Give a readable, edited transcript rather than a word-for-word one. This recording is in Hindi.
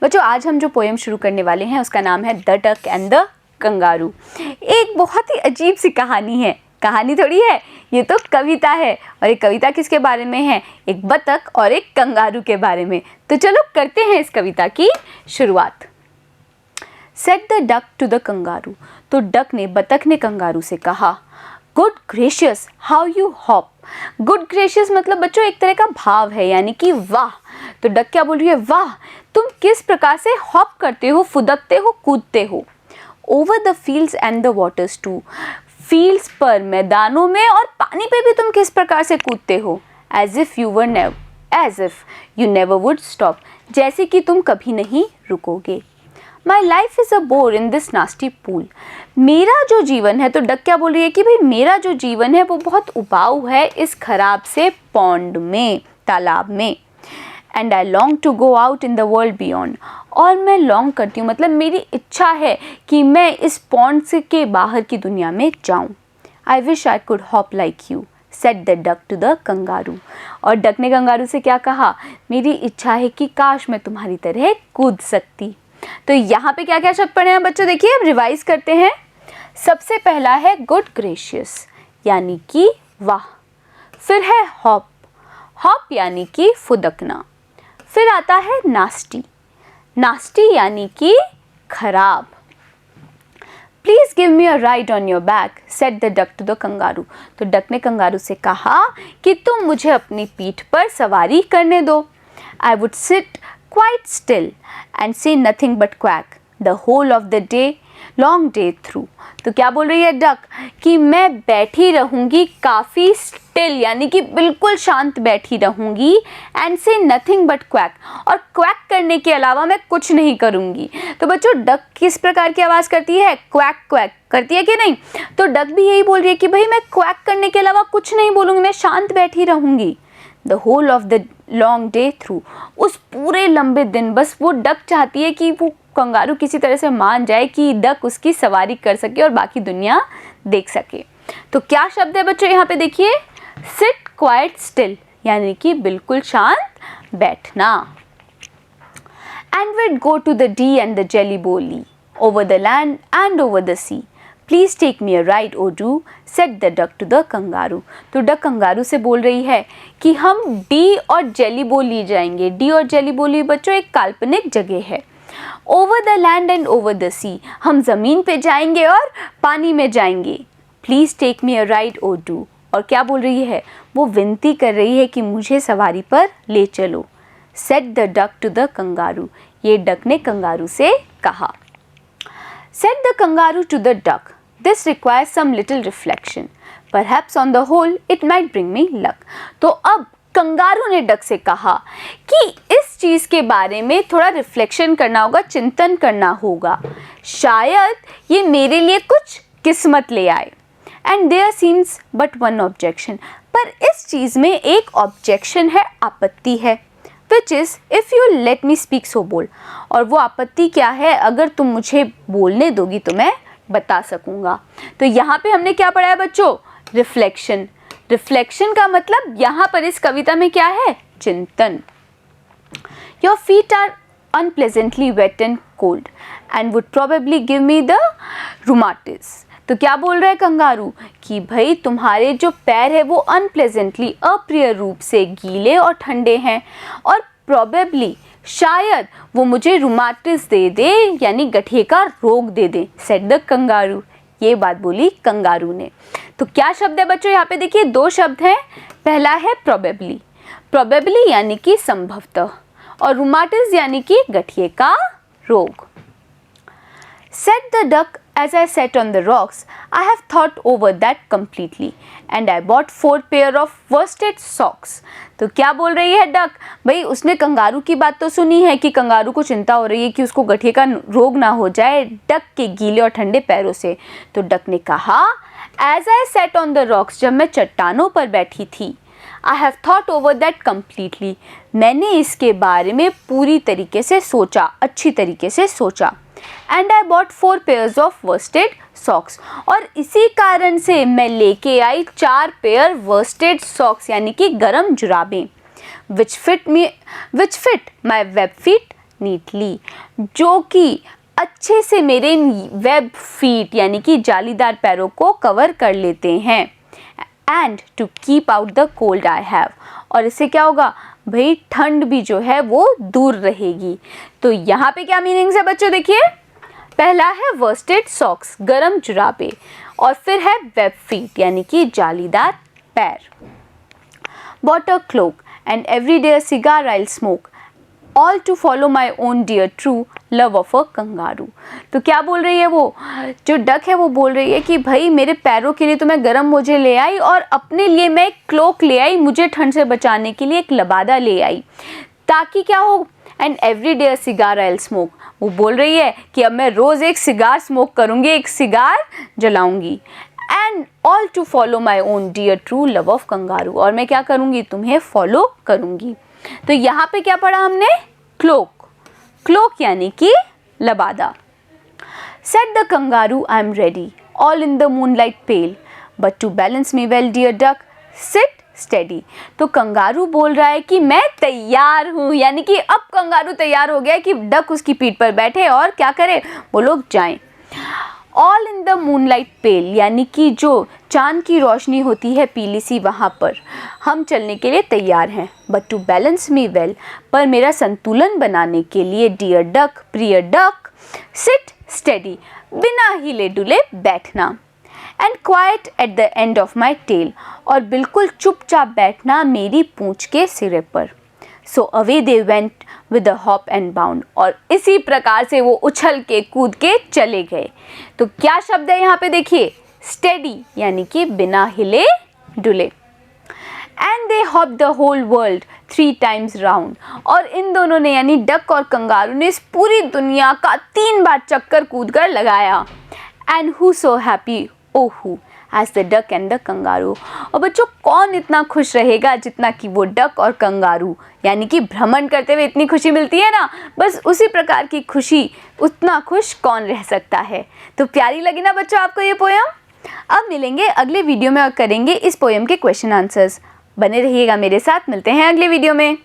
बच्चों आज हम जो पोएम शुरू करने वाले हैं उसका नाम है the duck and the kangaroo. एक बहुत ही अजीब सी कहानी है, कहानी थोड़ी है, ये तो कविता है। और एक कविता किसके बारे में है? एक बतख और एक कंगारू के बारे में। तो चलो करते हैं इस कविता की शुरुआत। Said the duck to the kangaroo, तो डक ने, बतख ने कंगारू से कहा, good gracious how you hop. Good gracious मतलब बच्चों एक तरह का भाव है, यानी कि वाह। तो डक क्या बोल रही है? वाह, तुम किस प्रकार से हॉप करते हो, फुदकते हो, कूदते हो। Over the fields and the waters too, fields पर, मैदानों में और पानी पे भी तुम किस प्रकार से कूदते हो। As if you never would stop, जैसे कि तुम कभी नहीं रुकोगे। My life is a bore in this nasty pool, मेरा जो जीवन है, तो डक क्या बोल रही है कि भाई मेरा जो जीवन है वो बहुत उबाऊ है इस खराब से पॉन्ड में, तालाब में। And I long to go out in the world beyond, और मैं लॉन्ग करती हूँ, मतलब मेरी इच्छा है कि मैं इस पॉन्ड से के बाहर की दुनिया में जाऊँ। I wish I could hop like you, said the duck to the kangaroo. और डक ने कंगारू से क्या कहा? मेरी इच्छा है कि काश मैं तुम्हारी तरह कूद सकती। तो यहाँ पे क्या क्या शब्द पढ़े हैं बच्चों? देखिए अब रिवाइज करते हैं। सबसे पहला है गुड ग्रेशियस, यानी कि वाह। फिर है हॉप, हॉप यानी कि फुदकना। फिर आता है नास्टी, नास्टी यानी कि खराब। Please give me a ride on your back, said the duck to the kangaroo. तो डक ने कंगारू से कहा कि तुम मुझे अपनी पीठ पर सवारी करने दो। I would sit quite still and say nothing but quack the whole of the day, long day through। तो क्या बोल रही है डक कि मैं बैठी रहूंगी काफ़ी स्टिल, यानी कि बिल्कुल शांत बैठी रहूंगी, एंड से नथिंग बट क्वैक, और क्वैक करने के अलावा मैं कुछ नहीं करूंगी। तो बच्चों डक किस प्रकार की आवाज़ करती है? क्वैक क्वैक करती है कि नहीं? तो डक भी यही बोल रही है कि भाई मैं क्वैक करने के अलावा कुछ नहीं बोलूँगी, मैं शांत बैठी रहूंगी। The whole of the long day through, उस पूरे लंबे दिन, बस वो डक चाहती है कि वो कंगारू किसी तरह से मान जाए कि डक उसकी सवारी कर सके और बाकी दुनिया देख सके। तो क्या शब्द है बच्चों यहाँ पे? देखिए, सिट क्वाइट स्टिल, यानी कि बिल्कुल शांत बैठना। And we'd go to the Dee and the Jelly Bo Lee, over the land and over the sea, please take me a ride O do, said the duck to the kangaroo. तो डक कंगारू से बोल रही है कि हम डी और जेली बोली जाएंगे। डी और जेली बोली बच्चों एक काल्पनिक जगह है। Over the land and over the sea, हम ज़मीन पे जाएंगे और पानी में जाएंगे। Please take me a ride O do, और क्या बोल रही है? वो विनती कर रही है कि मुझे सवारी पर ले चलो। Said the duck to the kangaroo, ये डक ने कंगारू से कहा। Said the kangaroo to the duck, this requires some little reflection. Perhaps on the whole it might bring me luck. तो अब कंगारू ने डक से कहा कि इस चीज़ के बारे में थोड़ा रिफ्लेक्शन करना होगा, चिंतन करना होगा, शायद ये मेरे लिए कुछ किस्मत ले आए। And there seems but one objection, पर इस चीज़ में एक ऑब्जेक्शन है, आपत्ति है। Which is if you let me speak so bold, और वो आपत्ति क्या है? अगर तुम मुझे बोलने दोगी तो मैं बता सकूंगा। तो यहाँ पे हमने क्या पढ़ा है बच्चों? रिफ्लेक्शन। रिफ्लेक्शन का मतलब यहाँ पर इस कविता में क्या है? चिंतन। Your feet are unpleasantly wet and cold and would probably give me the rheumatiz। तो क्या बोल रहा है कंगारू कि भाई तुम्हारे जो पैर है वो अनप्लेजेंटली, अप्रिय रूप से गीले और ठंडे हैं, और प्रोबेबली, शायद वो मुझे रूमाटिस दे दे, यानी गठिए का रोग दे दे। सेड द कंगारू, ये बात बोली कंगारू ने। तो क्या शब्द है बच्चों यहाँ पे? देखिए दो शब्द हैं। पहला है प्रोबेबली, प्रोबेबली यानी कि संभवतः, और रूमाटिस यानी कि गठिए का रोग। Said the duck as I sat on the rocks, I have thought over that completely and I bought 4 pair of worsted socks। तो क्या बोल रही है डक? भाई उसने कंगारू की बात तो सुनी है कि कंगारू को चिंता हो रही है कि उसको गठिए का रोग ना हो जाए डक के गीले और ठंडे पैरों से। तो डक ने कहा as I sat on the rocks, जब मैं चट्टानों पर बैठी थी, I have thought over that completely, मैंने इसके बारे में पूरी तरीके से सोचा, अच्छी तरीके से सोचा। And I bought 4 pairs of worsted socks, और इसी कारण से मैं लेके आई 4 पेयर worsted socks, यानी कि गरम जुराबें, which fit my web feet neatly, जो कि अच्छे से मेरे वेब फीट यानी कि जालीदार पैरों को कवर कर लेते हैं। And to keep out the cold I have, और इससे क्या होगा भाई, ठंड भी जो है वो दूर रहेगी। तो यहाँ पे क्या मीनिंग्स है बच्चों, देखिए पहला है वर्स्टेड सॉक्स, गरम जुराबे, और फिर है वेब फीट यानी कि जालीदार पैर। Bought a cloak and every day a cigar I smoke, all to follow my own dear true love of a kangaroo. तो क्या बोल रही है वो जो डक है, वो बोल रही है कि भाई मेरे पैरों के लिए तो मैं गर्म मोजे ले आई, और अपने लिए मैं एक क्लोक ले आई, मुझे ठंड से बचाने के लिए एक लबादा ले आई, ताकि क्या हो, and every day a cigar I smoke, वो बोल रही है कि अब मैं रोज़ एक सिगार स्मोक करूँगी, एक सिगार जलाऊंगी। And all to follow my own dear true love of kangaroo, और मैं क्या करूँगी, तुम्हें फॉलो करूँगी। तो यहाँ पे क्या पढ़ा हमने, क्लोक, क्लोक यानी कि लबादा। Said the kangaroo I am ready, all in the moonlight pale, but to balance me well dear duck sit steady. तो कंगारू बोल रहा है कि मैं तैयार हूँ, यानी कि अब कंगारू तैयार हो गया कि डक उसकी पीठ पर बैठे और क्या करे, वो लोग जाएं। ऑल इन द मूनलाइट पेल, यानी कि जो चांद की रोशनी होती है पीली सी, वहाँ पर हम चलने के लिए तैयार हैं। But to balance me well, पर मेरा संतुलन बनाने के लिए डियर डक, प्रिय डक, सिट स्टेडी, बिना हिले डुले बैठना। And quite at the end of my tail, और बिल्कुल चुपचाप बैठना मेरी पूंछ के सिरे पर। So away they went with a hop and bound, और इसी प्रकार से वो उछल के कूद के चले गए। तो क्या शब्द है यहाँ पे देखिए, स्टेडी यानी कि बिना हिले डुले। And they hop the whole world 3 times round, और इन दोनों ने यानी डक और कंगारू ने इस पूरी दुनिया का 3 बार चक्कर कूद कर लगाया। And who so happy oh who as the duck and the kangaroo, और बच्चों कौन इतना खुश रहेगा जितना कि वो डक और कंगारू, यानी कि भ्रमण करते हुए इतनी खुशी मिलती है ना, बस उसी प्रकार की खुशी, उतना खुश कौन रह सकता है। तो प्यारी लगी ना बच्चों आपको ये पोयम। अब मिलेंगे अगले वीडियो में और करेंगे इस पोयम के क्वेश्चन आंसर्स। बने रहिएगा मेरे साथ, मिलते हैं अगले वीडियो में।